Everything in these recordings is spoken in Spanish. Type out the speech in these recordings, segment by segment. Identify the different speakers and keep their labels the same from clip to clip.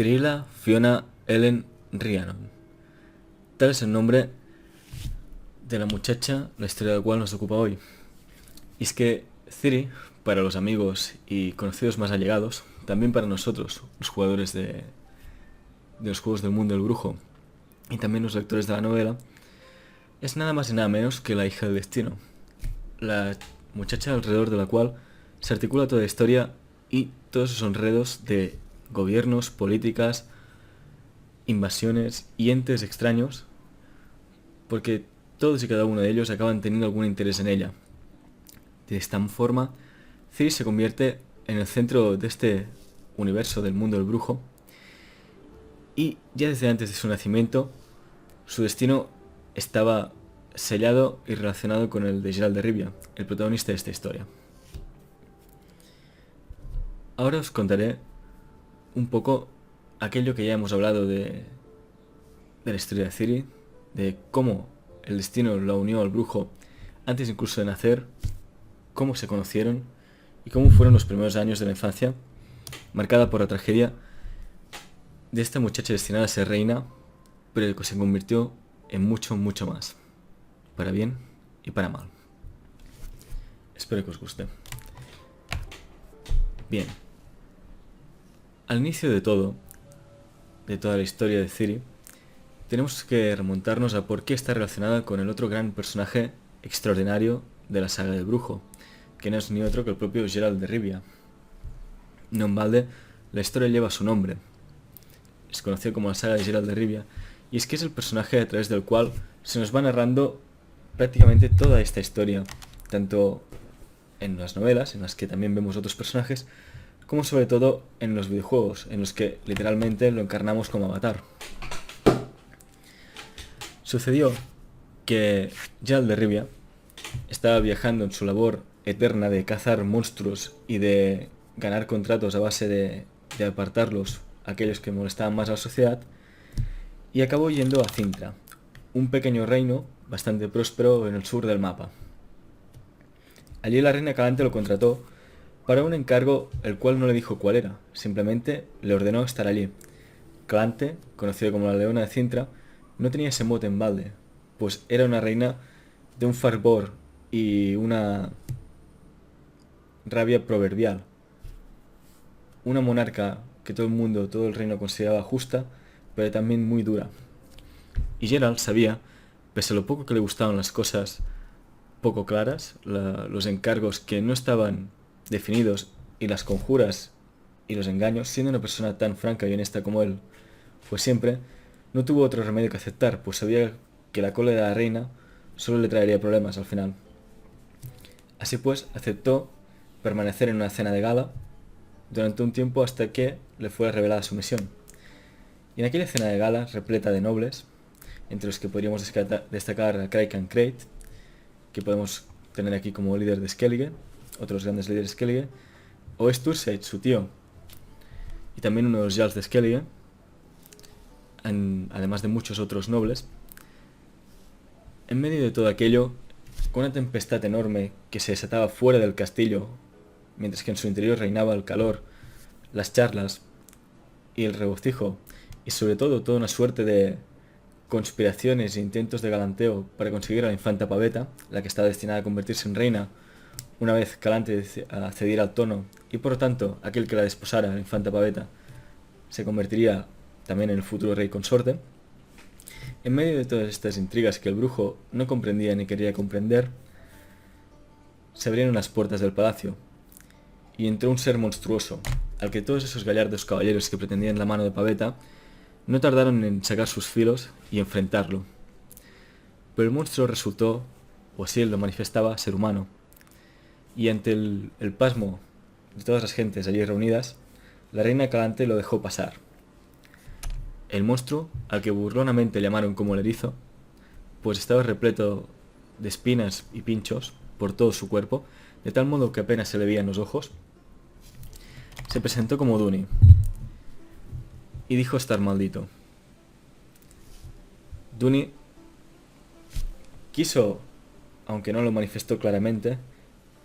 Speaker 1: Cyrilla Fiona Ellen Rhiannon. Tal es el nombre de la muchacha, la historia de la cual nos ocupa hoy. Y es que Ciri, para los amigos y conocidos más allegados, también para nosotros, los jugadores de los juegos del mundo del brujo, y también los lectores de la novela, es nada más y nada menos que la hija del destino, la muchacha alrededor de la cual se articula toda la historia y todos esos enredos de gobiernos, políticas, invasiones y entes extraños, porque todos y cada uno de ellos acaban teniendo algún interés en ella. De esta forma, Ciri se convierte en el centro de este universo del mundo del brujo, y ya desde antes de su nacimiento, su destino estaba sellado y relacionado con el de Geralt de Rivia, el protagonista de esta historia. Ahora os contaré un poco aquello que ya hemos hablado de la historia de Ciri, de cómo el destino la unió al brujo antes incluso de nacer, cómo se conocieron y cómo fueron los primeros años de la infancia, marcada por la tragedia de esta muchacha destinada a ser reina, pero que se convirtió en mucho, mucho más, para bien y para mal. Espero que os guste. Bien. Al inicio de toda la historia de Ciri, tenemos que remontarnos a por qué está relacionada con el otro gran personaje extraordinario de la saga del brujo, que no es ni otro que el propio Geralt de Rivia. No en balde, la historia lleva su nombre. Es conocido como la saga de Geralt de Rivia, y es que es el personaje a través del cual se nos va narrando prácticamente toda esta historia, tanto en las novelas, en las que también vemos otros personajes, como sobre todo en los videojuegos, en los que literalmente lo encarnamos como Avatar. Sucedió que Geralt de Rivia estaba viajando en su labor eterna de cazar monstruos y de ganar contratos a base de apartarlos a aquellos que molestaban más a la sociedad, y acabó yendo a Cintra, un pequeño reino bastante próspero en el sur del mapa. Allí la reina Calante lo contrató para un encargo el cual no le dijo cuál era, simplemente le ordenó estar allí. Calante, conocida como la Leona de Cintra, no tenía ese mote en balde, pues era una reina de un fervor y una rabia proverbial. Una monarca que todo el mundo, todo el reino consideraba justa, pero también muy dura. Y Geralt sabía, pese a lo poco que le gustaban las cosas poco claras, los encargos que no estaban definidos y las conjuras y los engaños, siendo una persona tan franca y honesta como él, pues siempre, no tuvo otro remedio que aceptar, pues sabía que la cólera de la reina solo le traería problemas al final. Así pues, aceptó permanecer en una cena de gala durante un tiempo hasta que le fuera revelada su misión. Y en aquella cena de gala, repleta de nobles, entre los que podríamos destacar a Craig Crate, que podemos tener aquí como líder de Skellige, otros grandes líderes de Skellige, o Sturseit, su tío, y también uno de los Jarls de Skellige, además de muchos otros nobles. En medio de todo aquello, con una tempestad enorme que se desataba fuera del castillo, mientras que en su interior reinaba el calor, las charlas y el regocijo, y sobre todo toda una suerte de conspiraciones e intentos de galanteo para conseguir a la infanta Pavetta, la que estaba destinada a convertirse en reina una vez Calante accediera al trono, y por lo tanto aquel que la desposara, la infanta Pavetta, se convertiría también en el futuro rey consorte. En medio de todas estas intrigas que el brujo no comprendía ni quería comprender, se abrieron las puertas del palacio, y entró un ser monstruoso, al que todos esos gallardos caballeros que pretendían la mano de Pavetta no tardaron en sacar sus filos y enfrentarlo. Pero el monstruo resultó, o así él lo manifestaba, ser humano, y ante el pasmo de todas las gentes allí reunidas, la reina Calante lo dejó pasar. El monstruo, al que burlonamente llamaron como el erizo, pues estaba repleto de espinas y pinchos por todo su cuerpo, de tal modo que apenas se le veían los ojos, se presentó como Duni y dijo estar maldito. Duni quiso, aunque no lo manifestó claramente,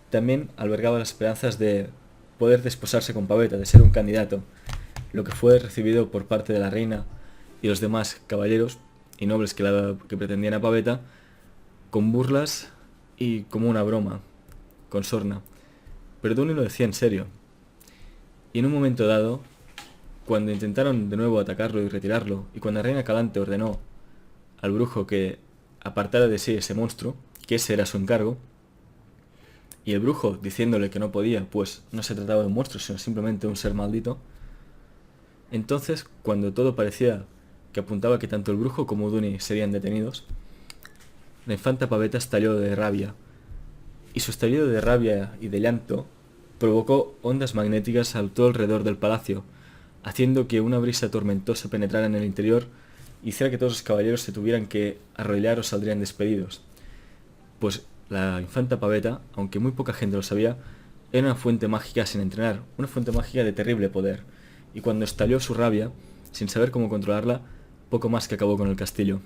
Speaker 1: también albergaba las esperanzas de poder desposarse con Pavetta, de ser un candidato, lo que fue recibido por parte de la reina y los demás caballeros y nobles que pretendían a Pavetta con burlas y como una broma, con sorna. Pero Duny lo decía en serio. Y en un momento dado, cuando intentaron de nuevo atacarlo y retirarlo, y cuando la reina Calante ordenó al brujo que apartara de sí ese monstruo, que ese era su encargo, y el brujo diciéndole que no podía, pues no se trataba de un monstruo, sino simplemente un ser maldito, entonces, cuando todo parecía que apuntaba que tanto el brujo como Duny serían detenidos, la infanta Pavetta estalló de rabia, y su estallido de rabia y de llanto provocó ondas magnéticas a todo alrededor del palacio, haciendo que una brisa tormentosa penetrara en el interior y hiciera que todos los caballeros se tuvieran que arrodillar o saldrían despedidos. Pues la infanta Pavetta, aunque muy poca gente lo sabía, era una fuente mágica sin entrenar, una fuente mágica de terrible poder, y cuando estalló su rabia, sin saber cómo controlarla, poco más que acabó con el castillo.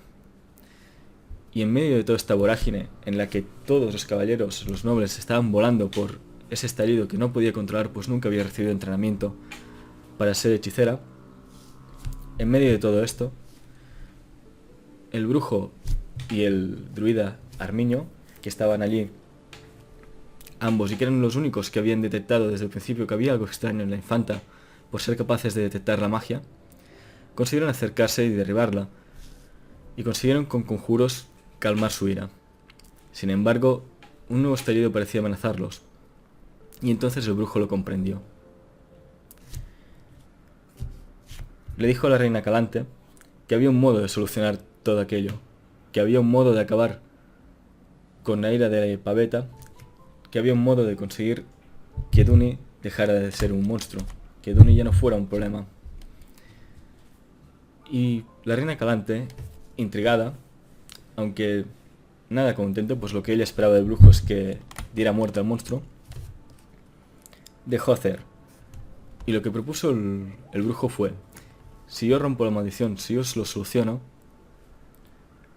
Speaker 1: Y en medio de toda esta vorágine, en la que todos los caballeros, los nobles, estaban volando por ese estallido que no podía controlar pues nunca había recibido entrenamiento para ser hechicera, en medio de todo esto, el brujo y el druida Armiño, que estaban allí, ambos, y que eran los únicos que habían detectado desde el principio que había algo extraño en la infanta por ser capaces de detectar la magia, consiguieron acercarse y derribarla, y consiguieron con conjuros calmar su ira. Sin embargo, un nuevo estallido parecía amenazarlos, y entonces el brujo lo comprendió. Le dijo a la reina Calante que había un modo de solucionar todo aquello, que había un modo de acabar con la ira de Pavetta, que había un modo de conseguir que Duny dejara de ser un monstruo, que Duny ya no fuera un problema. Y la reina Calante, intrigada, aunque nada contento, pues lo que ella esperaba del brujo es que diera muerte al monstruo, dejó hacer. Y lo que propuso el brujo fue: si yo rompo la maldición, si yo os lo soluciono,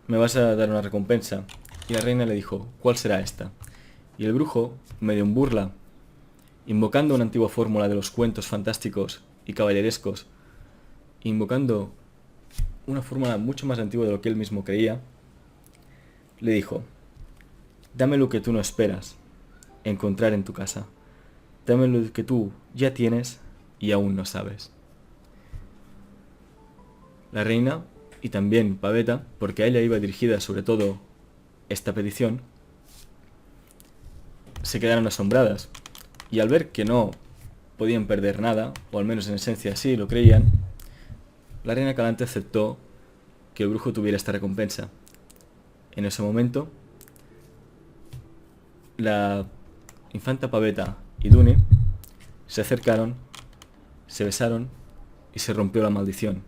Speaker 1: me vas a dar una recompensa. Y la reina le dijo: ¿cuál será esta? Y el brujo, medio en burla, invocando una antigua fórmula de los cuentos fantásticos y caballerescos, invocando una fórmula mucho más antigua de lo que él mismo creía, le dijo: dame lo que tú no esperas encontrar en tu casa. Dame lo que tú ya tienes y aún no sabes. La reina, y también Pavetta, porque a ella iba dirigida sobre todo esta petición, se quedaron asombradas, y al ver que no podían perder nada, o al menos en esencia así lo creían, la reina Calante aceptó que el brujo tuviera esta recompensa. En ese momento, la infanta Pavetta y Duny se acercaron, se besaron y se rompió la maldición.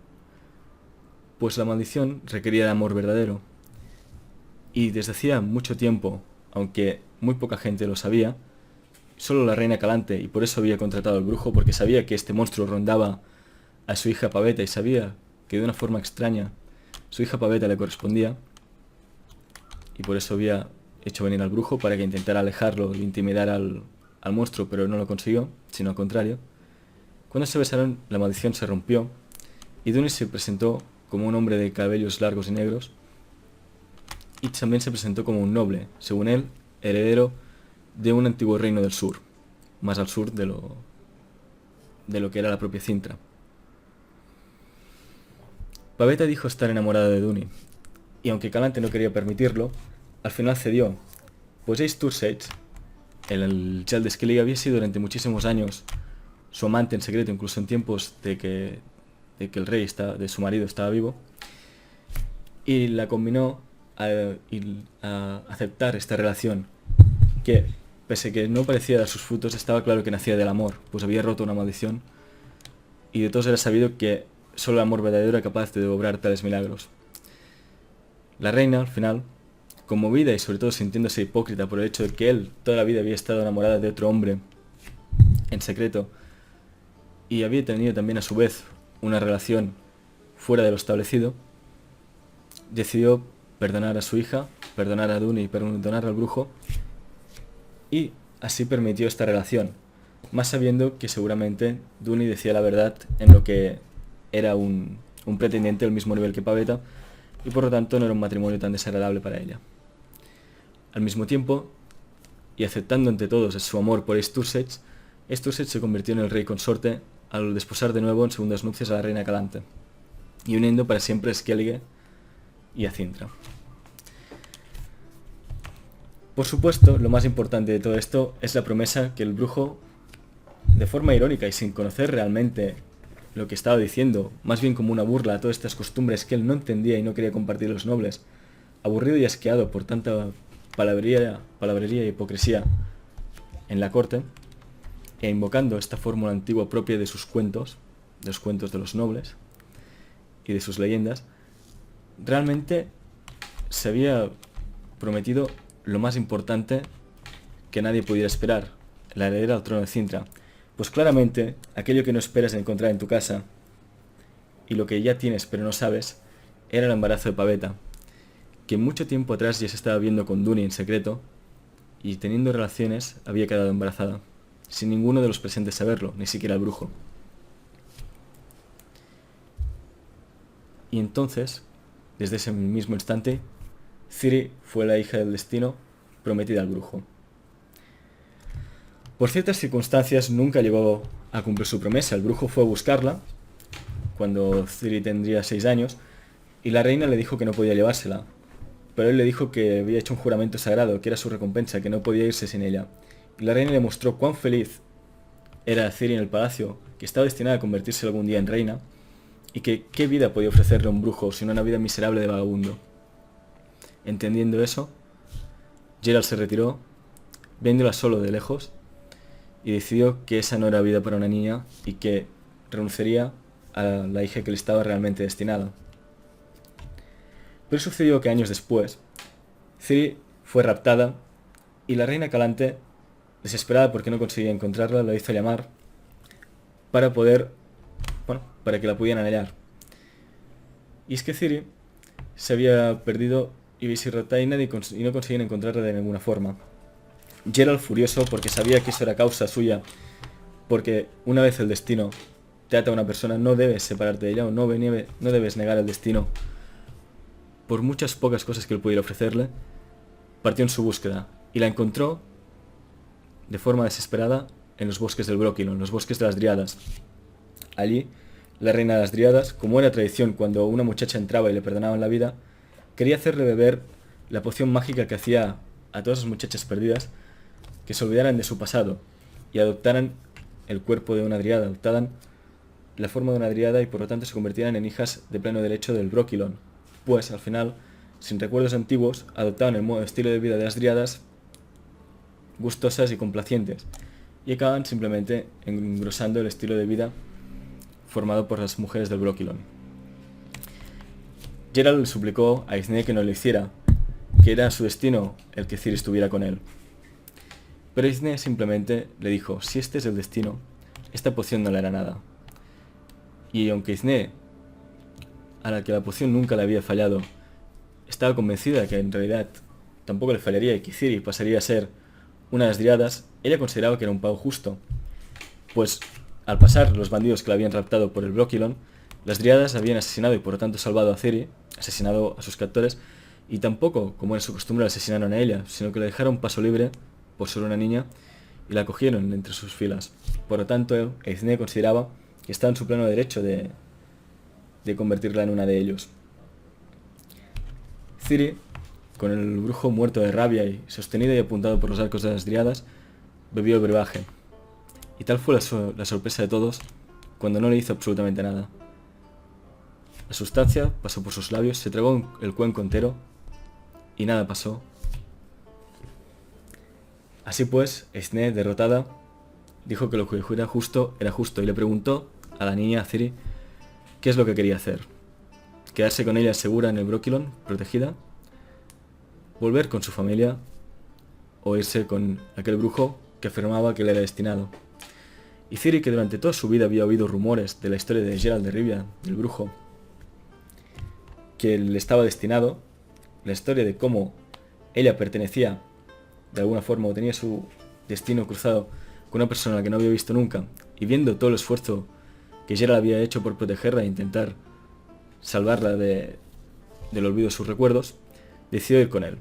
Speaker 1: Pues la maldición requería de amor verdadero. Y desde hacía mucho tiempo, aunque muy poca gente lo sabía, solo la reina Calante, y por eso había contratado al brujo, porque sabía que este monstruo rondaba a su hija Pavetta y sabía que de una forma extraña su hija Pavetta le correspondía, y por eso había hecho venir al brujo para que intentara alejarlo e intimidar al monstruo, pero no lo consiguió, sino al contrario. Cuando se besaron, la maldición se rompió y Duny se presentó como un hombre de cabellos largos y negros, y también se presentó como un noble, según él, heredero de un antiguo reino del sur, más al sur de lo que era la propia Cintra. Pavetta dijo estar enamorada de Duny, y aunque Calante no quería permitirlo, al final cedió, pues Ace Tursage, el Chal de Skellige, había sido durante muchísimos años su amante en secreto, incluso en tiempos de que el rey de su marido estaba vivo, y la combinó a aceptar esta relación que, pese a que no parecía dar sus frutos, estaba claro que nacía del amor, pues había roto una maldición, y de todos era sabido que solo el amor verdadero era capaz de obrar tales milagros. La reina, al final, conmovida y sobre todo sintiéndose hipócrita por el hecho de que él toda la vida había estado enamorada de otro hombre en secreto, y había tenido también a su vez una relación fuera de lo establecido, decidió perdonar a su hija, perdonar a Duny y perdonar al brujo, y así permitió esta relación. más sabiendo que seguramente Duny decía la verdad en lo que era un pretendiente del mismo nivel que Pavetta, y por lo tanto no era un matrimonio tan desagradable para ella. Al mismo tiempo, y aceptando ante todos su amor por Sturcech se convirtió en el rey consorte al desposar de nuevo en segundas nupcias a la reina Calante, y uniendo para siempre a Skellige y a Cintra. Por supuesto, lo más importante de todo esto es la promesa que el brujo, de forma irónica y sin conocer realmente lo que estaba diciendo, más bien como una burla a todas estas costumbres que él no entendía y no quería compartir los nobles, aburrido y asqueado por tanta palabrería y hipocresía en la corte, e invocando esta fórmula antigua propia de sus cuentos, de los cuentos de los nobles y de sus leyendas, realmente se había prometido lo más importante que nadie pudiera esperar, la heredera al trono de Cintra. Pues claramente, aquello que no esperas encontrar en tu casa, y lo que ya tienes pero no sabes, era el embarazo de Pavetta, que mucho tiempo atrás ya se estaba viendo con Duny en secreto, y teniendo relaciones había quedado embarazada, sin ninguno de los presentes saberlo, ni siquiera el brujo. Y entonces, desde ese mismo instante, Ciri fue la hija del destino prometida al brujo. Por ciertas circunstancias nunca llegó a cumplir su promesa. El brujo fue a buscarla cuando Ciri tendría 6 años y la reina le dijo que no podía llevársela, pero él le dijo que había hecho un juramento sagrado, que era su recompensa, que no podía irse sin ella. Y la reina le mostró cuán feliz era Ciri en el palacio, que estaba destinada a convertirse algún día en reina, y que qué vida podía ofrecerle a un brujo sino una vida miserable de vagabundo. Entendiendo eso, Geralt se retiró, viéndola solo de lejos, y decidió que esa no era vida para una niña y que renunciaría a la hija que le estaba realmente destinada. Pero sucedió que años después, Ciri fue raptada y la reina Calante, desesperada porque no conseguía encontrarla, la hizo llamar para que la pudieran hallar. Y es que Ciri se había perdido Ibis y Rota y no conseguían encontrarla de ninguna forma. Geralt, furioso porque sabía que eso era causa suya, porque una vez el destino te ata a una persona, no debes separarte de ella o no debes negar el destino. Por muchas pocas cosas que él pudiera ofrecerle, partió en su búsqueda y la encontró de forma desesperada en los bosques del Brokilon, en los bosques de las Dríadas. Allí, la reina de las Dríadas, como era tradición cuando una muchacha entraba y le perdonaban la vida, quería hacerle beber la poción mágica que hacía a todas las muchachas perdidas que se olvidaran de su pasado y adoptaran el cuerpo de una dríada, adoptaran la forma de una dríada y por lo tanto se convirtieran en hijas de pleno derecho del Brokilon, pues al final, sin recuerdos antiguos, adoptaban el modo estilo de vida de las dríadas gustosas y complacientes y acaban simplemente engrosando el estilo de vida formado por las mujeres del Brokilon. Geralt le suplicó a Eithne que no lo hiciera, que era su destino el que Ciri estuviera con él. Pero Eithne simplemente le dijo, si este es el destino, esta poción no le hará nada. Y aunque Eithne, a la que la poción nunca le había fallado, estaba convencida de que en realidad tampoco le fallaría y que Ciri pasaría a ser una de las dríadas, ella consideraba que era un pago justo, pues al pasar los bandidos que la habían raptado por el Brokilon, las dríadas habían asesinado y por lo tanto salvado a Ciri, asesinado a sus captores, y tampoco, como era su costumbre, la asesinaron a ella, sino que le dejaron paso libre por ser una niña y la cogieron entre sus filas. Por lo tanto, Eithne consideraba que estaba en su pleno derecho de convertirla en una de ellos. Ciri, con el brujo muerto de rabia y sostenido y apuntado por los arcos de las dríadas, bebió el brebaje. Y tal fue la sorpresa de todos cuando no le hizo absolutamente nada. La sustancia pasó por sus labios, se tragó el cuenco entero y nada pasó. Así pues, Eithne, derrotada, dijo que lo que era justo y le preguntó a la niña, a Ciri, qué es lo que quería hacer. Quedarse con ella segura en el Brokilon, protegida, volver con su familia o irse con aquel brujo que afirmaba que le era destinado. Y Ciri, que durante toda su vida había oído rumores de la historia de Geralt de Rivia, del brujo, que le estaba destinado, la historia de cómo ella pertenecía de alguna forma o tenía su destino cruzado con una persona a la que no había visto nunca, y viendo todo el esfuerzo que Geralt había hecho por protegerla e intentar salvarla del olvido de sus recuerdos, decidió ir con él.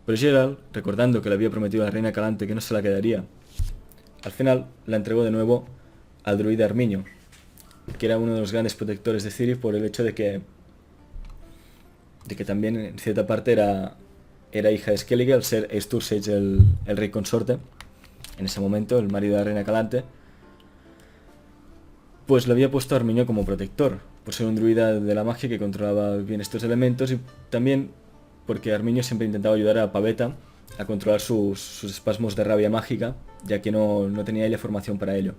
Speaker 1: Pero Geralt, recordando que le había prometido a la reina Calante que no se la quedaría, al final la entregó de nuevo al druida Arminio, que era uno de los grandes protectores de Ciri por el hecho de que también en cierta parte era hija de Skellige, al ser Estursage el rey consorte, en ese momento, el marido de la reina Calante, pues le había puesto a Arminio como protector, por ser un druida de la magia que controlaba bien estos elementos, y también porque Arminio siempre intentaba ayudar a Pavetta a controlar sus espasmos de rabia mágica, ya que no tenía ella formación para ello.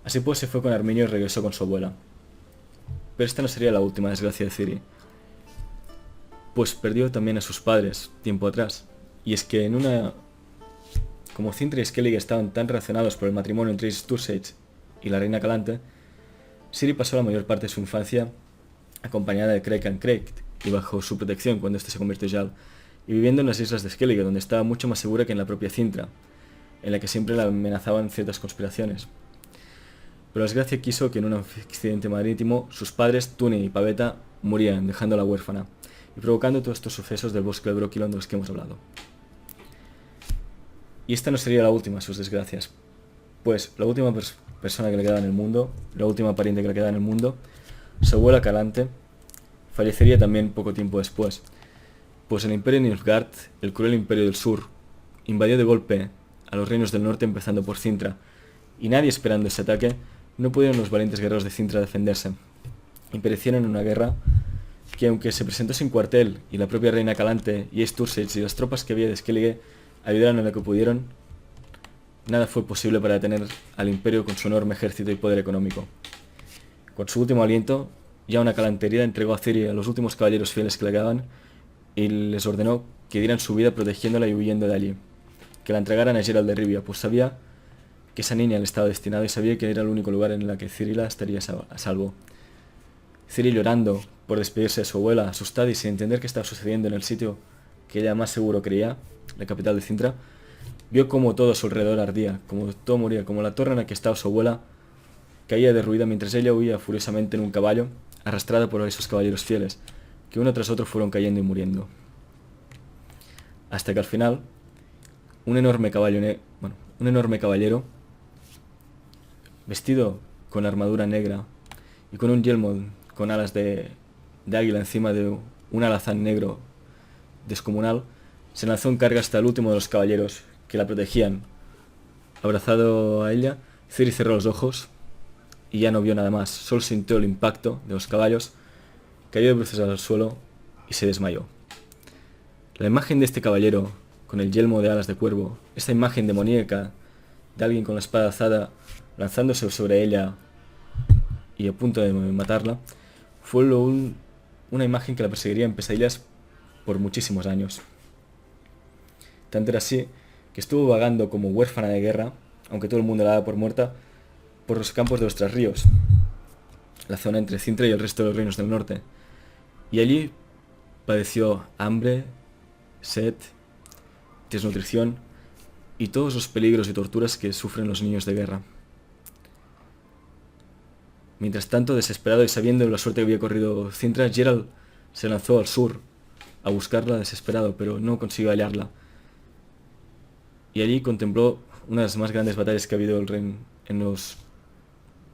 Speaker 1: Así pues se fue con Arminio y regresó con su abuela. Pero esta no sería la última desgracia de Ciri, pues perdió también a sus padres tiempo atrás. Y es que como Cintra y Skellige estaban tan relacionados por el matrimonio entre Estursage y la reina Calante, Ciri pasó la mayor parte de su infancia acompañada de Craig y bajo su protección cuando este se convirtió en Jarl, y viviendo en las islas de Skellige, donde estaba mucho más segura que en la propia Cintra, en la que siempre la amenazaban ciertas conspiraciones. Pero la desgracia quiso que en un accidente marítimo sus padres, Tune y Pavetta, murieran, dejándola huérfana, y provocando todos estos sucesos del bosque de Brokilon de los que hemos hablado. Y esta no sería la última de sus desgracias, pues la última persona que le quedaba en el mundo, la última pariente que le quedaba en el mundo, su abuela Calante, fallecería también poco tiempo después, pues el imperio Nilfgaard, el cruel imperio del sur, invadió de golpe a los reinos del norte empezando por Cintra, y nadie esperando ese ataque, no pudieron los valientes guerreros de Cintra defenderse, y perecieron en una guerra que, aunque se presentó sin cuartel y la propia reina Calante y Estursage y las tropas que había de Skellige ayudaron en lo que pudieron, nada fue posible para detener al imperio con su enorme ejército y poder económico. Con su último aliento, ya una calantería entregó a Ciri a los últimos caballeros fieles que le quedaban y les ordenó que dieran su vida protegiéndola y huyendo de allí, que la entregaran a Geralt de Rivia, pues sabía que esa niña le estaba destinada y sabía que era el único lugar en el que Cirila estaría a salvo. Ciri, llorando por despedirse de su abuela, asustada y sin entender qué estaba sucediendo en el sitio que ella más seguro creía, la capital de Cintra, vio como todo a su alrededor ardía, como todo moría, como la torre en la que estaba su abuela caía derruida mientras ella huía furiosamente en un caballo, arrastrada por esos caballeros fieles, que uno tras otro fueron cayendo y muriendo. Hasta que al final, un enorme caballero, vestido con armadura negra y con un yelmo con alas de águila encima de un alazán negro descomunal, se lanzó en carga hasta el último de los caballeros que la protegían. Abrazado a ella, Ciri cerró los ojos y ya no vio nada más, solo sintió el impacto de los caballos, cayó de bruces al suelo y se desmayó. La imagen de este caballero, con el yelmo de alas de cuervo, esta imagen demoníaca de alguien con la espada alzada lanzándose sobre ella y a punto de matarla, fue una imagen que la perseguiría en pesadillas por muchísimos años. Tanto era así que estuvo vagando como huérfana de guerra, aunque todo el mundo la daba por muerta, por los campos de los Tres Ríos, la zona entre Cintra y el resto de los reinos del norte, y allí padeció hambre, sed, desnutrición y todos los peligros y torturas que sufren los niños de guerra. Mientras tanto, desesperado y sabiendo la suerte que había corrido Cintra, Geralt se lanzó al sur a buscarla desesperado, pero no consiguió hallarla. Y allí contempló una de las más grandes batallas que ha habido en los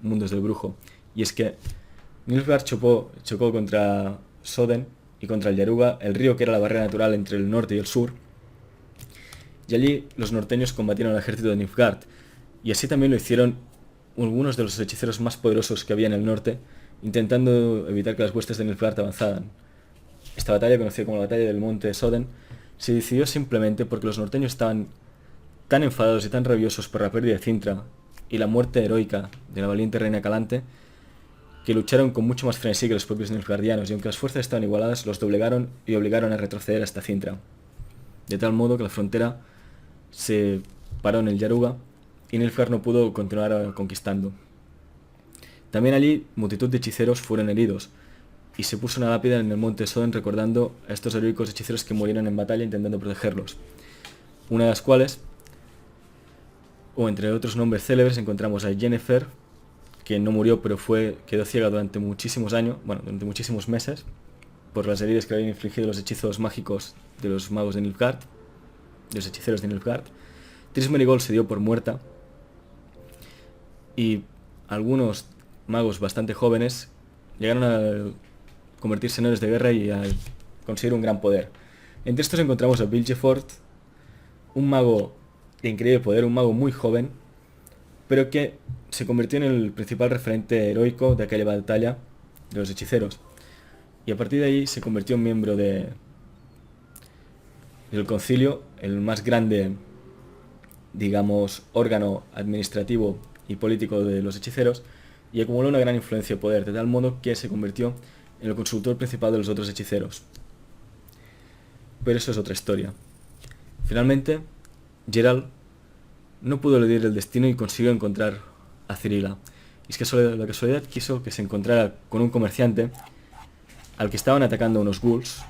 Speaker 1: mundos del brujo. Y es que Nilfgaard chocó contra Soden y contra el Yaruga, el río que era la barrera natural entre el norte y el sur. Y allí los norteños combatieron al ejército de Nilfgaard. Y así también lo hicieron algunos de los hechiceros más poderosos que había en el norte, intentando evitar que las huestes de Nilfgaard avanzaran. Esta batalla, conocida como la batalla del monte Soden, se decidió simplemente porque los norteños estaban tan enfadados y tan rabiosos por la pérdida de Cintra y la muerte heroica de la valiente reina Calante, que lucharon con mucho más frenesí que los propios nilfgaardianos, y aunque las fuerzas estaban igualadas, los doblegaron y obligaron a retroceder hasta Cintra, de tal modo que la frontera se paró en el Yaruga y Nilfgaard no pudo continuar conquistando. También allí multitud de hechiceros fueron heridos, y se puso una lápida en el monte Soden recordando a estos heroicos hechiceros que murieron en batalla intentando protegerlos, una de las cuales O entre otros nombres célebres encontramos a Yennefer, que no murió pero quedó ciega durante muchísimos años, bueno, durante muchísimos meses, por las heridas que le habían infligido los hechizos mágicos de los magos de Nilfgaard, de los hechiceros de Nilfgaard. Triss Merigold se dio por muerta y algunos magos bastante jóvenes llegaron a convertirse en héroes de guerra y a conseguir un gran poder. Entre estos encontramos a Vilgefortz, un mago de increíble poder, un mago muy joven, pero que se convirtió en el principal referente heroico de aquella batalla de los hechiceros. Y a partir de ahí se convirtió en miembro del concilio, el más grande, digamos, órgano administrativo y político de los hechiceros, y acumuló una gran influencia y poder, de tal modo que se convirtió en el consultor principal de los otros hechiceros. Pero eso es otra historia. Finalmente, Geralt no pudo eludir el destino y consiguió encontrar a Cirilla. Y es que la casualidad quiso que se encontrara con un comerciante al que estaban atacando unos ghouls,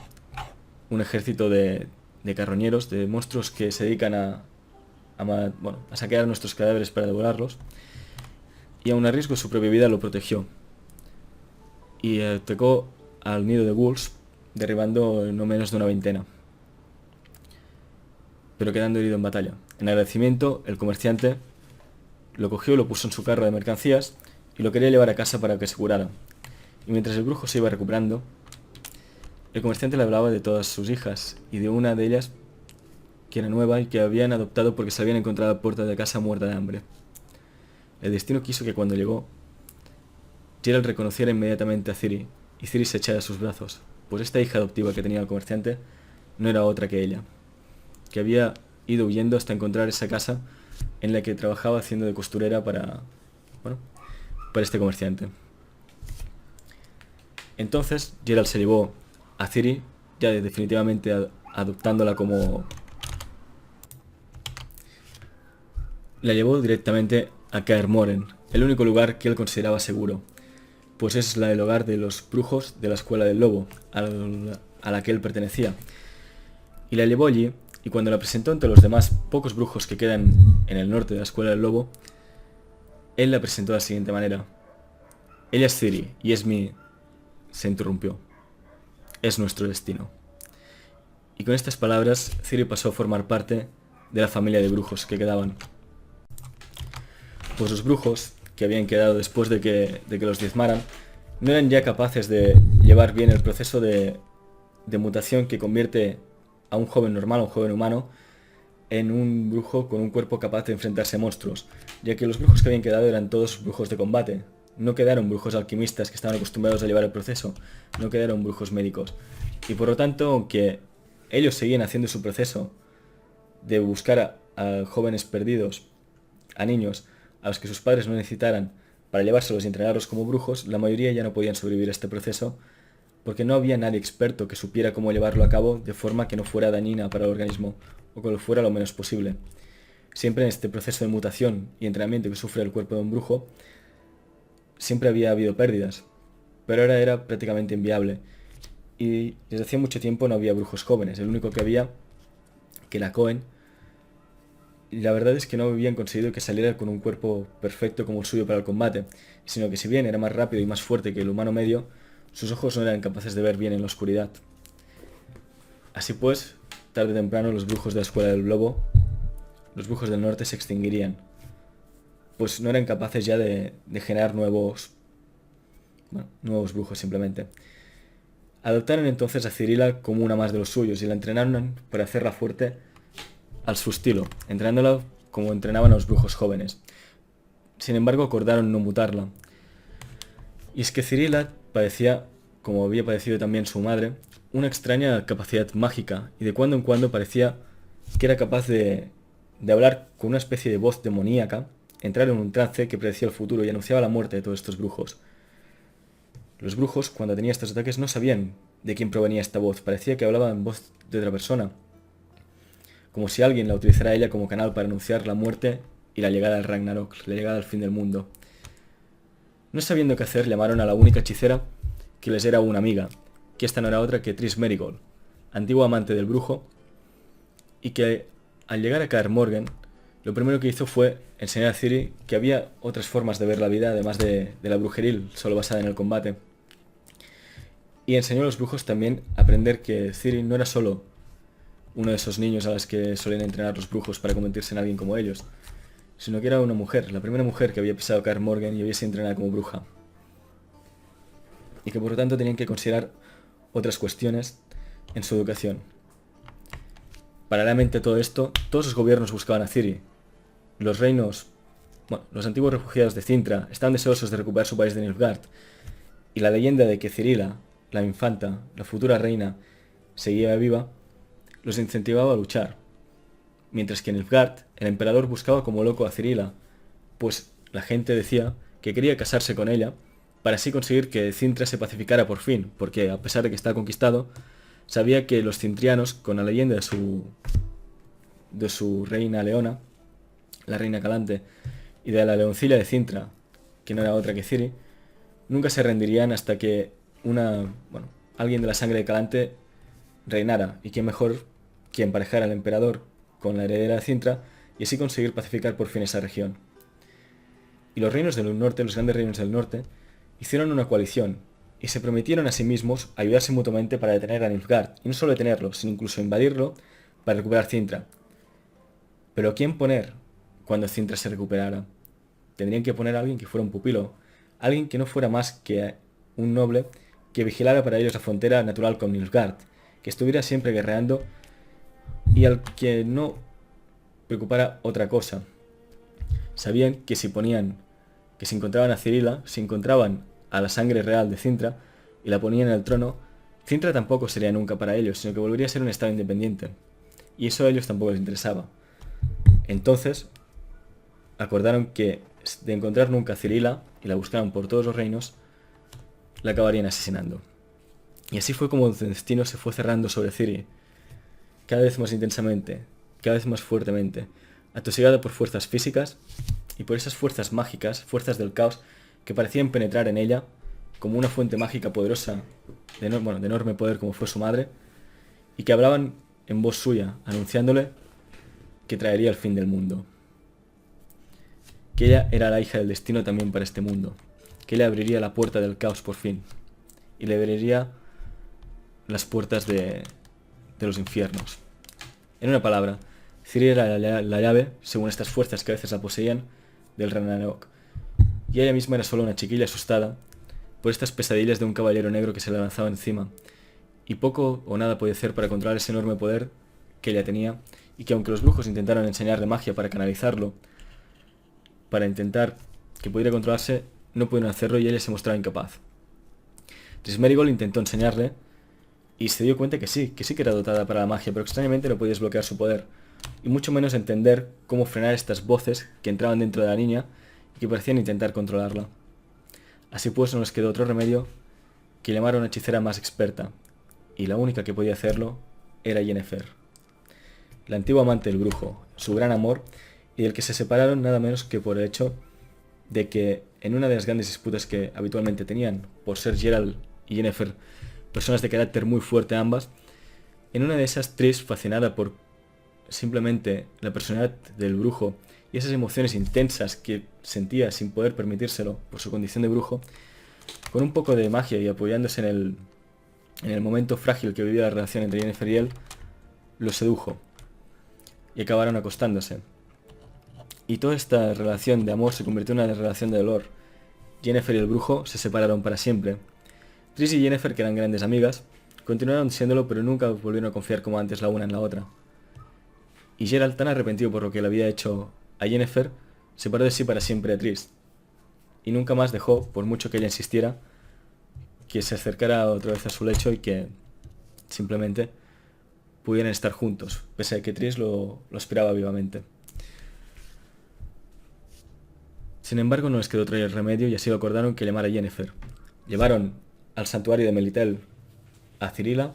Speaker 1: un ejército de carroñeros, de monstruos que se dedican a saquear nuestros cadáveres para devorarlos, y aun a riesgo de su propia vida lo protegió. Y atacó al nido de ghouls, derribando no menos de una veintena, pero quedando herido en batalla. En agradecimiento, el comerciante lo cogió, lo puso en su carro de mercancías y lo quería llevar a casa para que se curara. Y mientras el brujo se iba recuperando, el comerciante le hablaba de todas sus hijas y de una de ellas que era nueva y que habían adoptado porque se habían encontrado a la puerta de casa muerta de hambre. El destino quiso que cuando llegó, Geralt reconociera inmediatamente a Ciri y Ciri se echara a sus brazos, pues esta hija adoptiva que tenía el comerciante no era otra que ella, que había ido huyendo hasta encontrar esa casa en la que trabajaba haciendo de costurera para este comerciante. Entonces Geralt se llevó a Ciri, ya definitivamente adoptándola como... La llevó directamente a Kaer Morhen, el único lugar que él consideraba seguro, pues es el hogar de los brujos de la Escuela del Lobo, a la que él pertenecía. Y la llevó allí, y cuando la presentó ante los demás pocos brujos que quedan en el norte de la Escuela del Lobo, él la presentó de la siguiente manera. Ella es Ciri, y es mi... Se interrumpió. Es nuestro destino. Y con estas palabras, Ciri pasó a formar parte de la familia de brujos que quedaban. Pues los brujos, que habían quedado después de que los diezmaran, no eran ya capaces de llevar bien el proceso de mutación que convierte a un joven normal, a un joven humano, en un brujo con un cuerpo capaz de enfrentarse a monstruos, ya que los brujos que habían quedado eran todos brujos de combate. No quedaron brujos alquimistas que estaban acostumbrados a llevar el proceso, no quedaron brujos médicos. Y por lo tanto, aunque ellos seguían haciendo su proceso de buscar a jóvenes perdidos, a niños, a los que sus padres no necesitaran para llevárselos y entrenarlos como brujos, la mayoría ya no podían sobrevivir a este proceso porque no había nadie experto que supiera cómo llevarlo a cabo de forma que no fuera dañina para el organismo o que lo fuera lo menos posible. Siempre en este proceso de mutación y entrenamiento que sufre el cuerpo de un brujo, siempre había habido pérdidas, pero ahora era prácticamente inviable. Y desde hacía mucho tiempo no había brujos jóvenes, el único que había, que era Cohen, y la verdad es que no habían conseguido que saliera con un cuerpo perfecto como el suyo para el combate, sino que si bien era más rápido y más fuerte que el humano medio, sus ojos no eran capaces de ver bien en la oscuridad. Así pues, tarde o temprano los brujos de la Escuela del Lobo, los brujos del norte se extinguirían, pues no eran capaces ya de generar nuevos brujos simplemente. Adoptaron entonces a Cirilla como una más de los suyos y la entrenaron para hacerla fuerte a su estilo, entrenándola como entrenaban a los brujos jóvenes. Sin embargo, acordaron no mutarla. Y es que Cirilla padecía, como había padecido también su madre, una extraña capacidad mágica, y de cuando en cuando parecía que era capaz de hablar con una especie de voz demoníaca, entrar en un trance que predecía el futuro y anunciaba la muerte de todos estos brujos. Los brujos, cuando tenían estos ataques, no sabían de quién provenía esta voz, parecía que hablaba en voz de otra persona, como si alguien la utilizara a ella como canal para anunciar la muerte y la llegada al Ragnarok, la llegada al fin del mundo. No sabiendo qué hacer, llamaron a la única hechicera que les era una amiga, que esta no era otra que Triss Merigold, antigua amante del brujo, y que al llegar a Kaer Morhen lo primero que hizo fue enseñar a Ciri que había otras formas de ver la vida, además de la brujeril, solo basada en el combate. Y enseñó a los brujos también a aprender que Ciri no era solo uno de esos niños a los que solían entrenar los brujos para convertirse en alguien como ellos, sino que era una mujer, la primera mujer que había pisado Kaer Morhen y había sido entrenada como bruja. Y que por lo tanto tenían que considerar otras cuestiones en su educación. Paralelamente a todo esto, todos los gobiernos buscaban a Ciri. Los reinos, los antiguos refugiados de Cintra estaban deseosos de recuperar su país de Nilfgaard, y la leyenda de que Cirila, la infanta, la futura reina, seguía viva, los incentivaba a luchar. Mientras que en Nilfgaard, el emperador buscaba como loco a Cirila, pues la gente decía que quería casarse con ella para así conseguir que Cintra se pacificara por fin, porque a pesar de que estaba conquistado, sabía que los cintrianos, con la leyenda de su reina Leona, la reina Calante, y de la leoncilla de Cintra, que no era otra que Ciri, nunca se rendirían hasta que alguien de la sangre de Calante reinara, y quién mejor que emparejar al emperador con la heredera de Cintra y así conseguir pacificar por fin esa región. Y los reinos del norte, los grandes reinos del norte, hicieron una coalición y se prometieron a sí mismos ayudarse mutuamente para detener a Nilfgaard, y no solo detenerlo, sino incluso invadirlo para recuperar Cintra. Pero ¿a quién poner cuando Cintra se recuperara? Tendrían que poner a alguien que fuera un pupilo, alguien que no fuera más que un noble que vigilara para ellos la frontera natural con Nilfgaard, que estuviera siempre guerreando y al que no preocupara otra cosa. Sabían que si encontraban a Cirila, si encontraban a la sangre real de Cintra y la ponían en el trono, Cintra tampoco sería nunca para ellos, sino que volvería a ser un estado independiente. Y eso a ellos tampoco les interesaba. Entonces, acordaron que de encontrar nunca a Cirila, y la buscaron por todos los reinos, la acabarían asesinando. Y así fue como el destino se fue cerrando sobre Ciri, cada vez más intensamente, cada vez más fuertemente, atosigada por fuerzas físicas y por esas fuerzas mágicas, fuerzas del caos, que parecían penetrar en ella como una fuente mágica poderosa, de enorme poder como fue su madre, y que hablaban en voz suya, anunciándole que traería el fin del mundo. Que ella era la hija del destino también para este mundo, que le abriría la puerta del caos por fin, y le abriría las puertas de los infiernos. En una palabra, Ciri era la llave, según estas fuerzas que a veces la poseían, del Ragnarok. Y ella misma era solo una chiquilla asustada por estas pesadillas de un caballero negro que se le lanzaba encima, y poco o nada podía hacer para controlar ese enorme poder que ella tenía, y que aunque los brujos intentaron enseñarle magia para canalizarlo, para intentar que pudiera controlarse, no pudieron hacerlo y ella se mostraba incapaz. Triss Merigold intentó enseñarle, y se dio cuenta que sí que era dotada para la magia, pero extrañamente no podía desbloquear su poder, y mucho menos entender cómo frenar estas voces que entraban dentro de la niña y que parecían intentar controlarla. Así pues, no les quedó otro remedio que llamar a una hechicera más experta, y la única que podía hacerlo era Yennefer, la antigua amante del brujo, su gran amor, y del que se separaron nada menos que por el hecho de que en una de las grandes disputas que habitualmente tenían, por ser Geralt y Yennefer personas de carácter muy fuerte ambas, en una de esas Triss, fascinada por simplemente la personalidad del brujo y esas emociones intensas que sentía sin poder permitírselo por su condición de brujo, con un poco de magia y apoyándose en el momento frágil que vivía la relación entre Yennefer y él, lo sedujo y acabaron acostándose. Y toda esta relación de amor se convirtió en una relación de dolor. Yennefer y el brujo se separaron para siempre. Triss y Yennefer, que eran grandes amigas, continuaron siéndolo, pero nunca volvieron a confiar como antes la una en la otra. Y Geralt, tan arrepentido por lo que le había hecho a Yennefer, separó de sí para siempre a Triss. Y nunca más dejó, por mucho que ella insistiera, que se acercara otra vez a su lecho y que simplemente pudieran estar juntos, pese a que Triss lo aspiraba vivamente. Sin embargo, no les quedó otro remedio y así lo acordaron que llamar a Yennefer. Llevaron al santuario de Melitel a Cirila,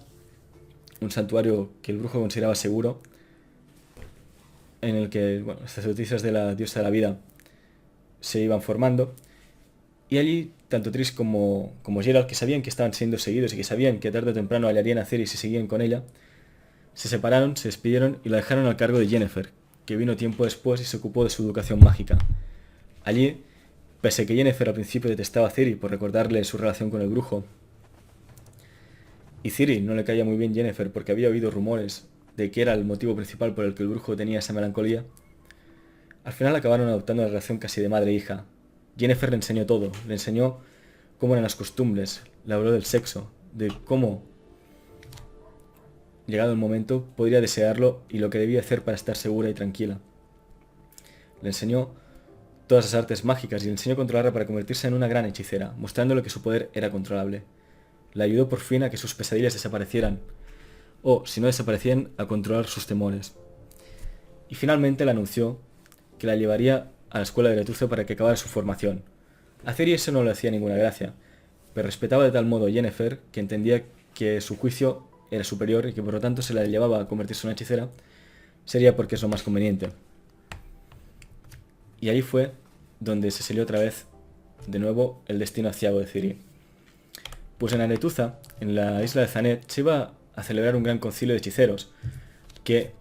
Speaker 1: un santuario que el brujo consideraba seguro, en el que las sacerdotisas de la diosa de la vida se iban formando, y allí tanto Triss como Geralt, que sabían que estaban siendo seguidos y que sabían que tarde o temprano hallarían a Ciri si seguían con ella, se separaron, se despidieron y la dejaron al cargo de Yennefer, que vino tiempo después y se ocupó de su educación mágica. Allí, pese a que Yennefer al principio detestaba a Ciri por recordarle su relación con el brujo, y Ciri no le caía muy bien Yennefer porque había oído rumores de que era el motivo principal por el que el brujo tenía esa melancolía, al final acabaron adoptando una relación casi de madre e hija. Yennefer le enseñó todo, le enseñó cómo eran las costumbres, le habló del sexo, de cómo, llegado el momento, podría desearlo y lo que debía hacer para estar segura y tranquila. Le enseñó todas las artes mágicas y le enseñó a controlarla para convertirse en una gran hechicera, mostrándole que su poder era controlable. Le ayudó por fin a que sus pesadillas desaparecieran, o, si no desaparecían, a controlar sus temores. Y finalmente le anunció que la llevaría a la escuela de Letuce para que acabara su formación. A Ciri eso no le hacía ninguna gracia, pero respetaba de tal modo a Yennefer que entendía que su juicio era superior y que por lo tanto se la llevaba a convertirse en una hechicera, sería porque es lo más conveniente. Y ahí fue donde se selló otra vez, de nuevo, el destino aciago de Ciri. Pues en Aretuza, en la isla de Thanet, se iba a celebrar un gran concilio de hechiceros, que,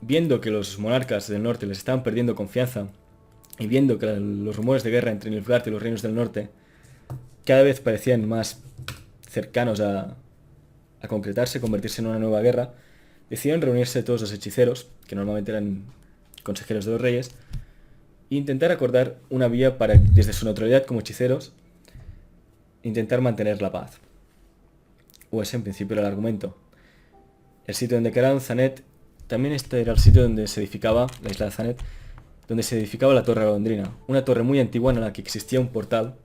Speaker 1: viendo que los monarcas del norte les estaban perdiendo confianza, y viendo que los rumores de guerra entre Nilfgaard y los reinos del norte cada vez parecían más cercanos a concretarse, convertirse en una nueva guerra, decidieron reunirse todos los hechiceros, que normalmente eran consejeros de los reyes, e intentar acordar una vía para, desde su neutralidad como hechiceros, intentar mantener la paz. O ese en principio era el argumento. El sitio donde quedaron Thanet, también este era el sitio donde se edificaba, la isla de Thanet, donde se edificaba la Torre Golondrina, una torre muy antigua en la que existía un portal,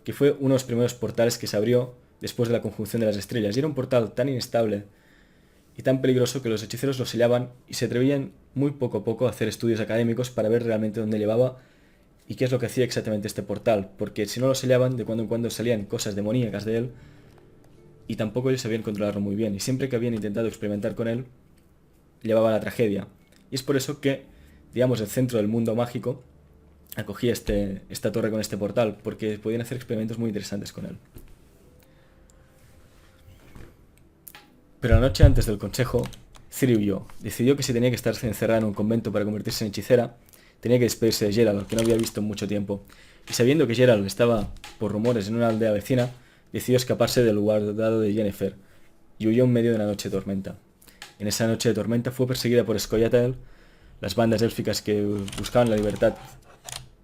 Speaker 1: que fue uno de los primeros portales que se abrió después de la conjunción de las estrellas, y era un portal tan inestable y tan peligroso que los hechiceros lo sellaban y se atrevían muy poco a poco a hacer estudios académicos para ver realmente dónde llevaba y qué es lo que hacía exactamente este portal, porque si no lo sellaban, de cuando en cuando salían cosas demoníacas de él, y tampoco ellos sabían controlarlo muy bien, y siempre que habían intentado experimentar con él, llevaba a la tragedia. Y es por eso que, digamos, el centro del mundo mágico acogía esta torre con este portal, porque podían hacer experimentos muy interesantes con él. Pero la noche antes del consejo, Ciri huyó. Decidió que si tenía que estarse encerrada en un convento para convertirse en hechicera, tenía que despedirse de Geralt, que no había visto en mucho tiempo. Y sabiendo que Geralt estaba, por rumores, en una aldea vecina, decidió escaparse del lugar dado de Yennefer, y huyó en medio de una noche de tormenta. En esa noche de tormenta fue perseguida por Scoia'tael, las bandas élficas que buscaban la libertad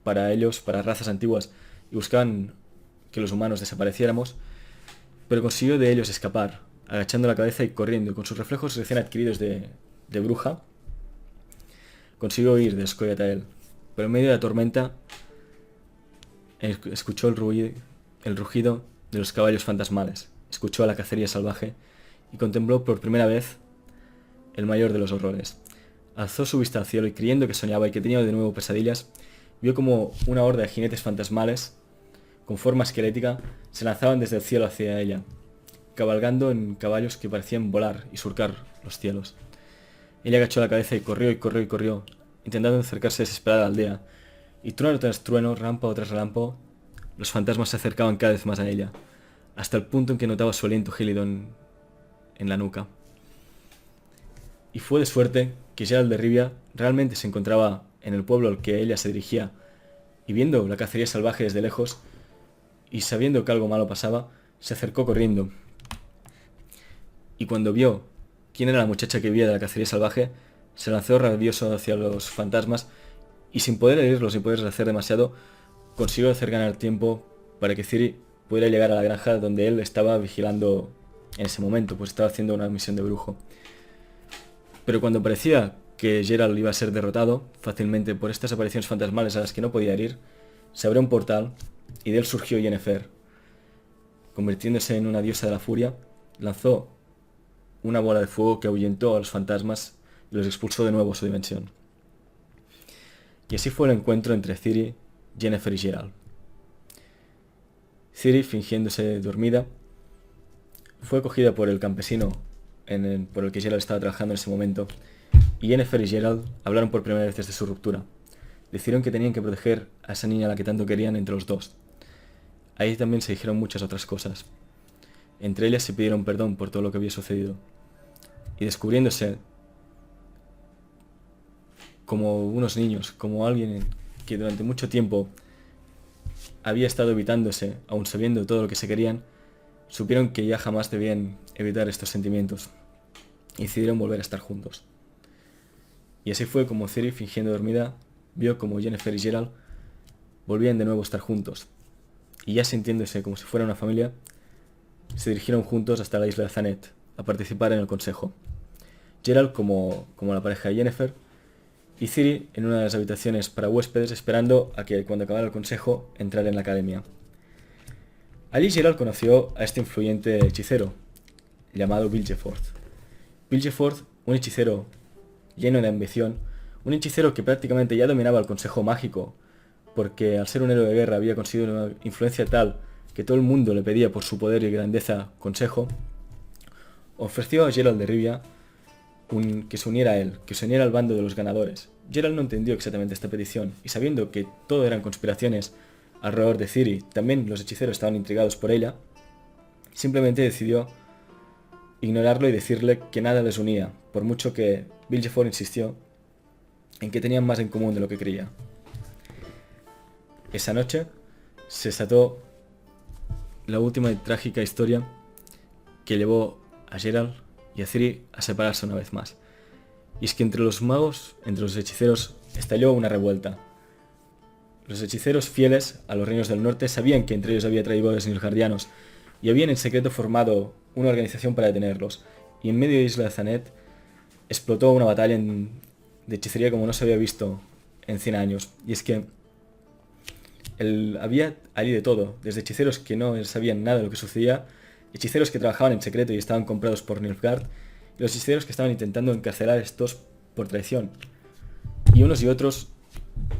Speaker 1: para ellos, para razas antiguas, y buscaban que los humanos desapareciéramos, pero consiguió de ellos escapar, agachando la cabeza y corriendo, con sus reflejos recién adquiridos de bruja, consiguió huir de Scoia'tael, pero en medio de la tormenta escuchó el rugido de los caballos fantasmales, escuchó a la cacería salvaje y contempló por primera vez el mayor de los horrores. Alzó su vista al cielo y, creyendo que soñaba y que tenía de nuevo pesadillas, vio como una horda de jinetes fantasmales, con forma esquelética, se lanzaban desde el cielo hacia ella, cabalgando en caballos que parecían volar y surcar los cielos. Ella agachó la cabeza y corrió y corrió y corrió, intentando acercarse desesperada a la aldea, y trueno tras trueno, relámpago tras relámpago, los fantasmas se acercaban cada vez más a ella, hasta el punto en que notaba su aliento gélido en la nuca. Y fue de suerte que Geralt de Rivia realmente se encontraba en el pueblo al que ella se dirigía, y viendo la cacería salvaje desde lejos, y sabiendo que algo malo pasaba, se acercó corriendo. Y cuando vio quién era la muchacha que vivía de la cacería salvaje, se lanzó rabioso hacia los fantasmas, y sin poder herirlos y poder hacer demasiado, consiguió hacer ganar tiempo para que Ciri pudiera llegar a la granja donde él estaba vigilando en ese momento, pues estaba haciendo una misión de brujo. Pero cuando parecía que Geralt iba a ser derrotado fácilmente por estas apariciones fantasmales a las que no podía herir, se abrió un portal y de él surgió Yennefer. Convirtiéndose en una diosa de la furia, lanzó una bola de fuego que ahuyentó a los fantasmas y los expulsó de nuevo a su dimensión. Y así fue el encuentro entre Ciri, Yennefer y Geralt. Ciri, fingiéndose dormida, fue cogida por el campesino por el que Geralt estaba trabajando en ese momento, y Yennefer y Geralt hablaron por primera vez desde su ruptura. Decidieron que tenían que proteger a esa niña a la que tanto querían entre los dos. Ahí también se dijeron muchas otras cosas. Entre ellas se pidieron perdón por todo lo que había sucedido. Y descubriéndose como unos niños, como alguien que durante mucho tiempo había estado evitándose, aun sabiendo todo lo que se querían, supieron que ya jamás debían evitar estos sentimientos y decidieron volver a estar juntos. Y así fue como Ciri, fingiendo dormida, vio como Yennefer y Geralt volvían de nuevo a estar juntos, y ya sintiéndose como si fuera una familia, se dirigieron juntos hasta la isla de Thanet a participar en el consejo. Geralt como la pareja de Yennefer, y Ciri en una de las habitaciones para huéspedes esperando a que cuando acabara el consejo entrara en la academia. Allí Geralt conoció a este influyente hechicero llamado Vilgefortz. Vilgefortz, un hechicero lleno de ambición, un hechicero que prácticamente ya dominaba el consejo mágico, porque al ser un héroe de guerra había conseguido una influencia tal que todo el mundo le pedía por su poder y grandeza consejo, ofreció a Geralt de Rivia que se uniera a él, que se uniera al bando de los ganadores. Geralt no entendió exactamente esta petición, y sabiendo que todo eran conspiraciones alrededor de Ciri, también los hechiceros estaban intrigados por ella, simplemente decidió ignorarlo y decirle que nada les unía, por mucho que Vilgefortz insistió en que tenían más en común de lo que creía. Esa noche se desató la última y trágica historia que llevó a Geralt y a Ciri a separarse una vez más. Y es que entre los magos, entre los hechiceros, estalló una revuelta. Los hechiceros fieles a los reinos del norte sabían que entre ellos había traidores nilfgaardianos y habían en secreto formado una organización para detenerlos. Y en medio de Isla de Thanet explotó una batalla de hechicería como no se había visto en 100 años. Y es que había allí de todo, desde hechiceros que no sabían nada de lo que sucedía, hechiceros que trabajaban en secreto y estaban comprados por Nilfgaard, y los hechiceros que estaban intentando encarcelar a estos por traición. Y unos y otros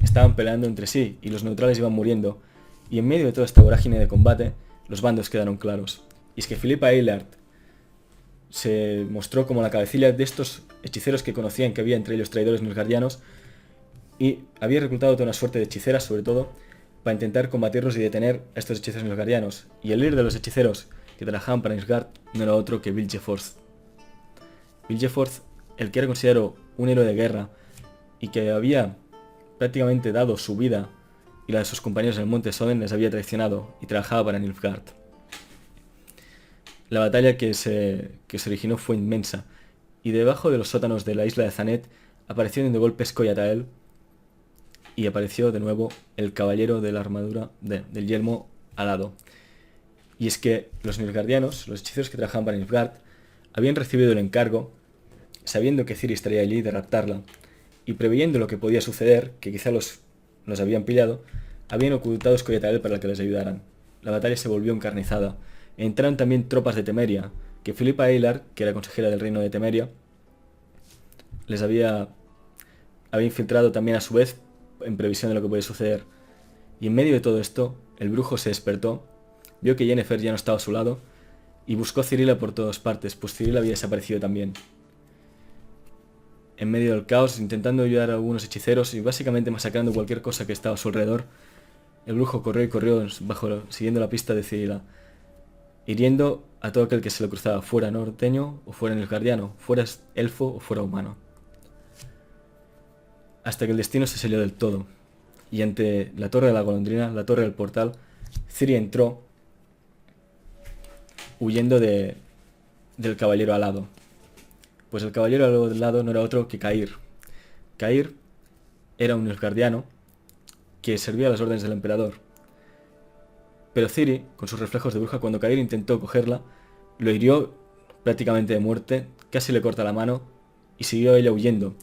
Speaker 1: estaban peleando entre sí, y los neutrales iban muriendo, y en medio de toda esta vorágine de combate, los bandos quedaron claros. Y es que Philippa Eylard se mostró como la cabecilla de estos hechiceros que conocían que había entre ellos traidores nilfgaardianos, y había reclutado toda una suerte de hechiceras, sobre todo, para intentar combatirlos y detener a estos hechiceros nilfgaardianos. Y el líder de los hechiceros que trabajaban para Nilfgaard no era otro que Vilgefortz. Vilgefortz, el que era considerado un héroe de guerra y que había prácticamente dado su vida y la de sus compañeros en el monte Soden, les había traicionado y trabajaba para Nilfgaard. La batalla que se originó fue inmensa, y debajo de los sótanos de la isla de Thanet aparecieron de golpe Scoia'tael, y apareció de nuevo el caballero de la armadura del yelmo alado. Y es que los nilfgaardianos, los hechiceros que trabajaban para Nilfgaard, habían recibido el encargo, sabiendo que Ciri estaría allí, de raptarla, y preveyendo lo que podía suceder, que quizá los habían pillado, habían ocultado a Scoia'tael para que les ayudaran. La batalla se volvió encarnizada. Entraron también tropas de Temeria, que Philippa Eylard, que era consejera del reino de Temeria, les había infiltrado también a su vez en previsión de lo que podía suceder. Y en medio de todo esto, el brujo se despertó, vio que Yennefer ya no estaba a su lado, y buscó a Cirila por todas partes, pues Cirila había desaparecido también. En medio del caos, intentando ayudar a algunos hechiceros y básicamente masacrando cualquier cosa que estaba a su alrededor, el brujo corrió y corrió siguiendo la pista de Cirila, hiriendo a todo aquel que se le cruzaba, fuera norteño o fuera nilfgaardiano, fuera elfo o fuera humano. Hasta que el destino se selló del todo, y ante la torre de la golondrina, la torre del portal, Ciri entró huyendo del caballero alado. Pues el caballero alado no era otro que Cair. Cair era un nilfgaardiano que servía a las órdenes del emperador. Pero Ciri, con sus reflejos de bruja, cuando Cair intentó cogerla, lo hirió prácticamente de muerte, casi le corta la mano, y siguió ella huyendo,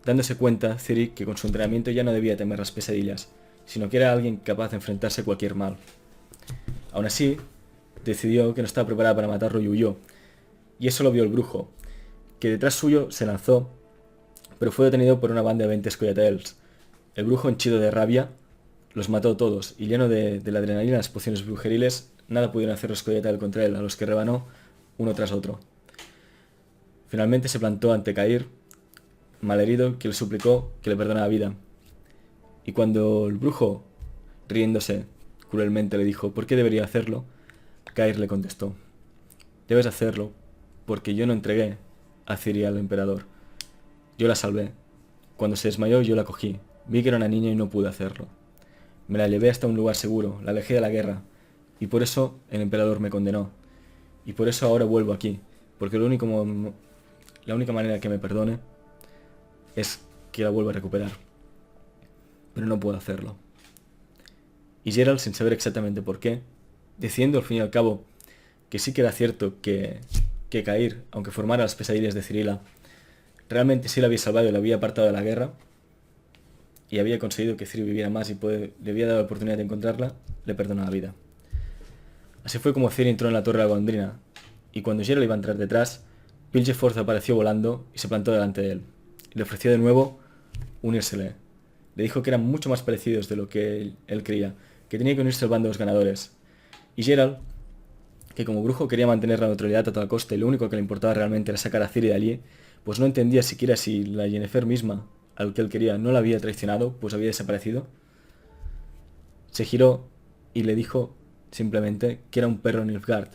Speaker 1: dándose cuenta Ciri que con su entrenamiento ya no debía temer las pesadillas, sino que era alguien capaz de enfrentarse a cualquier mal. Aún así, decidió que no estaba preparada para matarlo y huyó, y eso lo vio el brujo, que detrás suyo se lanzó, pero fue detenido por una banda de 20 Scoia'taels. El brujo, henchido de rabia, los mató a todos, y lleno de la adrenalina de las pociones brujeriles, nada pudieron hacer los Scoia'tael contra él, a los que rebanó uno tras otro. Finalmente se plantó ante Cair, malherido, que le suplicó que le perdonara la vida. Y cuando el brujo, riéndose cruelmente, le dijo ¿por qué debería hacerlo?, Cair le contestó: debes hacerlo porque yo no entregué a Ciri al emperador. Yo la salvé, Cuando se desmayó yo la cogí. Vi que era una niña y no pude hacerlo. Me la llevé hasta un lugar seguro, la alejé de la guerra. Y por eso el emperador me condenó. Y por eso ahora vuelvo aquí. Porque la única manera que me perdone es que la vuelva a recuperar. Pero no puedo hacerlo. Y Geralt, sin saber exactamente por qué, diciendo al fin y al cabo que sí que era cierto que Cair, aunque formara las pesadillas de Cirila, realmente sí la había salvado y la había apartado de la guerra, y había conseguido que Ciri viviera más y le había dado la oportunidad de encontrarla, le perdonó la vida. Así fue como Ciri entró en la torre de la golondrina, y cuando Geralt iba a entrar detrás, Vilgefortz apareció volando y se plantó delante de él. Le ofreció de nuevo unírsele. Le dijo que eran mucho más parecidos de lo que él creía, que tenía que unirse al bando de los ganadores. Y Geralt, que como brujo quería mantener la neutralidad a toda costa y lo único que le importaba realmente era sacar a Ciri de allí, pues no entendía siquiera si la Yennefer misma, al que él quería, no la había traicionado, pues había desaparecido. Se giró y le dijo simplemente que era un perro Nilfgaard,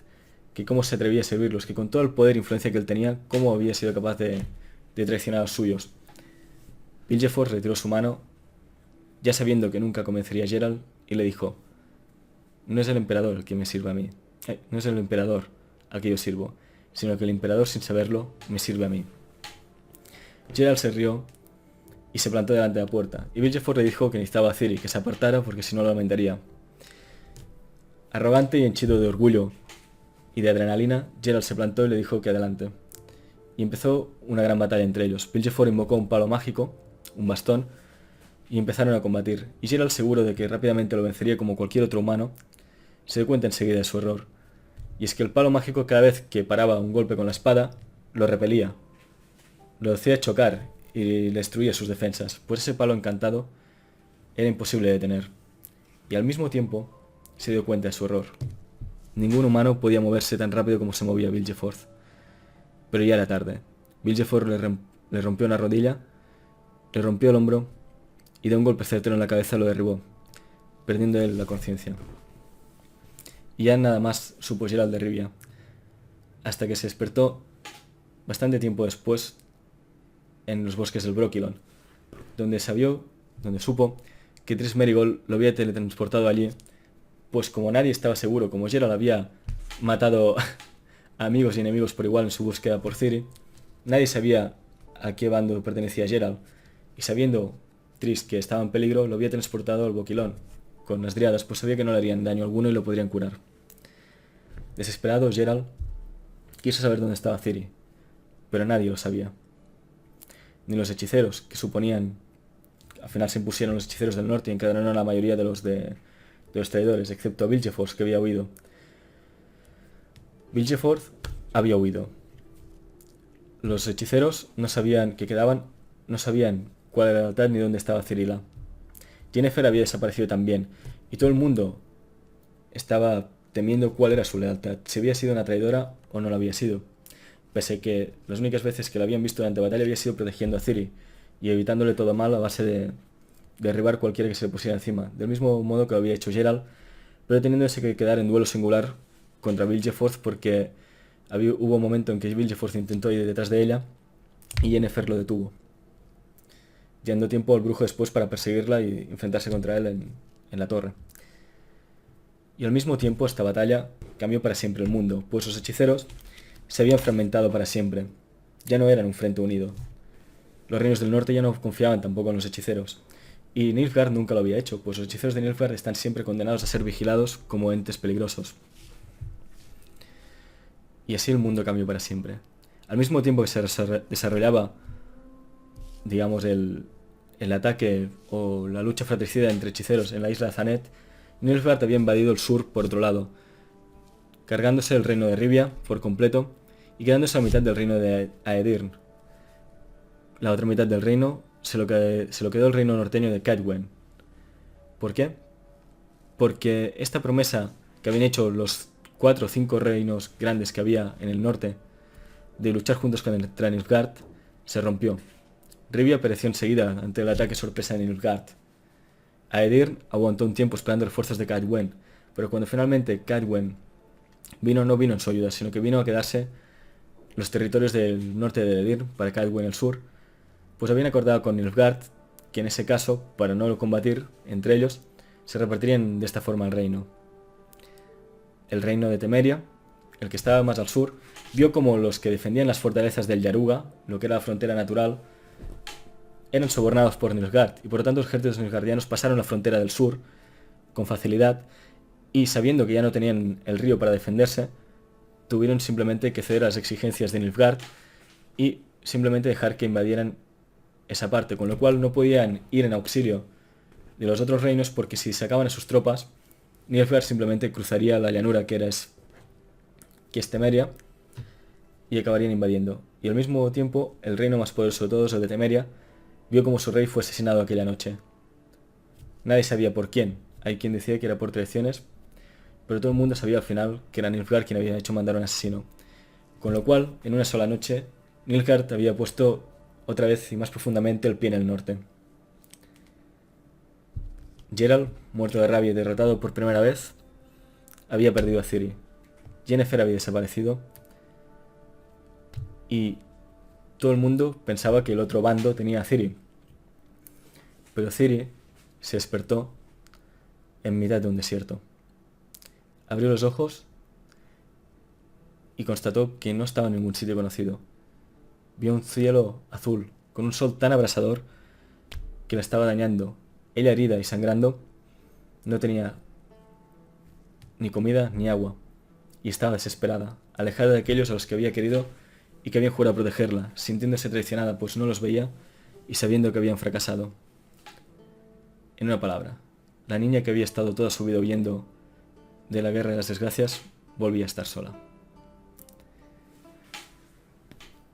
Speaker 1: que cómo se atrevía a servirlos, que con todo el poder e influencia que él tenía, cómo había sido capaz de traicionar a los suyos. Vilgefortz retiró su mano, ya sabiendo que nunca convencería a Geralt, y le dijo: no es el emperador el que me sirve a mí, no es el emperador al que yo sirvo, sino que el emperador, sin saberlo, me sirve a mí. Geralt se rió y se plantó delante de la puerta, y Vilgefortz le dijo que necesitaba a Ciri, que se apartara porque si no lo lamentaría. Arrogante y henchido de orgullo y de adrenalina, Geralt se plantó y le dijo que adelante. Y empezó una gran batalla entre ellos. Vilgefortz invocó un palo mágico, un bastón, y empezaron a combatir. Y Geralt, seguro de que rápidamente lo vencería como cualquier otro humano, se dio cuenta enseguida de su error. Y es que el palo mágico, cada vez que paraba un golpe con la espada, lo repelía, lo hacía chocar y le destruía sus defensas, pues ese palo encantado era imposible de detener. Y al mismo tiempo se dio cuenta de su error. Ningún humano podía moverse tan rápido como se movía Vilgefortz. Pero ya era tarde. Vilgefortz le rompió una rodilla, le rompió el hombro y de un golpe certero en la cabeza lo derribó, perdiendo él la conciencia. Y ya nada más supo Geralt de Rivia, hasta que se despertó bastante tiempo después en los bosques del Brokilon, donde supo que Triss Merigold lo había teletransportado allí, pues como nadie estaba seguro, como Geralt había matado a amigos y enemigos por igual en su búsqueda por Ciri, nadie sabía a qué bando pertenecía Geralt, y sabiendo Triss que estaba en peligro, lo había transportado al Brokilon con las Dríadas, pues sabía que no le harían daño alguno y lo podrían curar. Desesperado, Geralt quiso saber dónde estaba Ciri, pero nadie lo sabía. Ni los hechiceros, que suponían... Al final se impusieron los hechiceros del norte y encadenaron a la mayoría de los traidores, excepto a Vilgefortz, que había huido. Vilgefortz había huido. Los hechiceros no sabían cuál era la lealtad ni dónde estaba Cirila. Yennefer había desaparecido también, y todo el mundo estaba temiendo cuál era su lealtad, si había sido una traidora o no lo había sido, pese a que las únicas veces que la habían visto durante batalla había sido protegiendo a Ciri y evitándole todo mal a base de derribar cualquiera que se le pusiera encima, del mismo modo que lo había hecho Geralt, pero teniéndose que quedar en duelo singular contra Vilgefortz porque hubo un momento en que Vilgefortz intentó ir detrás de ella y Yennefer lo detuvo, dando tiempo al brujo después para perseguirla y enfrentarse contra él en la torre. Y al mismo tiempo esta batalla cambió para siempre el mundo, pues los hechiceros se habían fragmentado para siempre. Ya no eran un frente unido. Los reinos del norte ya no confiaban tampoco en los hechiceros. Y Nilfgaard nunca lo había hecho, pues los hechiceros de Nilfgaard están siempre condenados a ser vigilados como entes peligrosos. Y así el mundo cambió para siempre. Al mismo tiempo que se desarrollaba, digamos, el ataque o la lucha fratricida entre hechiceros en la isla de Thanet, Nilfgaard había invadido el sur por otro lado, cargándose el reino de Rivia por completo y quedándose a mitad del reino de Aedirn. La otra mitad del reino se lo quedó el reino norteño de Cadwyn. ¿Por qué? Porque esta promesa que habían hecho los 4 o 5 reinos grandes que había en el norte de luchar juntos contra Nilfgaard se rompió. Rivia pereció enseguida ante el ataque sorpresa de Nilfgaard. Aedirn aguantó un tiempo esperando refuerzos de Cadwyn, pero cuando finalmente Cadwyn no vino en su ayuda, sino que vino a quedarse los territorios del norte de Aedirn para Cadwyn el sur. pues habían acordado con Nilfgaard que en ese caso, para no combatir entre ellos, se repartirían de esta forma el reino. El reino de Temeria, el que estaba más al sur, vio como los que defendían las fortalezas del Yaruga, lo que era la frontera natural, eran sobornados por Nilfgaard, y por lo tanto los ejércitos nilfgaardianos pasaron la frontera del sur con facilidad, y sabiendo que ya no tenían el río para defenderse, tuvieron simplemente que ceder a las exigencias de Nilfgaard y simplemente dejar que invadieran esa parte, con lo cual no podían ir en auxilio de los otros reinos, porque si sacaban a sus tropas, Nilfgaard simplemente cruzaría la llanura que es Temeria y acabarían invadiendo. Y al mismo tiempo, el reino más poderoso de todos, el de Temeria, vio como su rey fue asesinado aquella noche. Nadie sabía por quién. Hay quien decía que era por traiciones, pero todo el mundo sabía al final que era Nilfgaard quien había hecho mandar a un asesino. Con lo cual, en una sola noche, Nilfgaard había puesto otra vez y más profundamente el pie en el norte. Geralt, muerto de rabia y derrotado por primera vez, había perdido a Ciri. Yennefer había desaparecido y todo el mundo pensaba que el otro bando tenía a Ciri. Pero Ciri se despertó en mitad de un desierto. Abrió los ojos y constató que no estaba en ningún sitio conocido. Vio un cielo azul, con un sol tan abrasador que la estaba dañando. Ella, herida y sangrando, no tenía ni comida ni agua, y estaba desesperada, alejada de aquellos a los que había querido y que habían jurado protegerla, sintiéndose traicionada pues no los veía y sabiendo que habían fracasado. En una palabra, la niña que había estado toda su vida huyendo de la guerra y las desgracias, volvía a estar sola.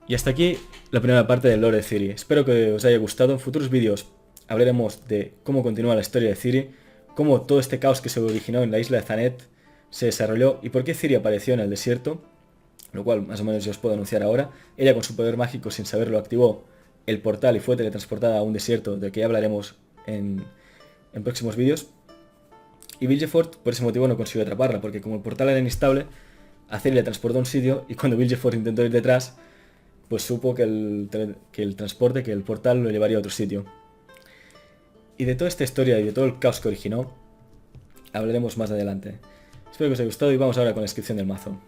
Speaker 1: Y hasta aquí la primera parte del lore de Ciri. Espero que os haya gustado. En futuros vídeos hablaremos de cómo continúa la historia de Ciri, cómo todo este caos que se originó en la isla de Thanet se desarrolló y por qué Ciri apareció en el desierto, lo cual más o menos yo os puedo anunciar ahora. Ella, con su poder mágico, sin saberlo, activó el portal y fue teletransportada a un desierto del que ya hablaremos en próximos vídeos. Y Villefort, por ese motivo, no consiguió atraparla, porque como el portal era inestable, a Ciri le transportó a un sitio y cuando Villefort intentó ir detrás, pues supo que el portal lo llevaría a otro sitio. Y de toda esta historia y de todo el caos que originó, hablaremos más adelante. Espero que os haya gustado y vamos ahora con la descripción del mazo.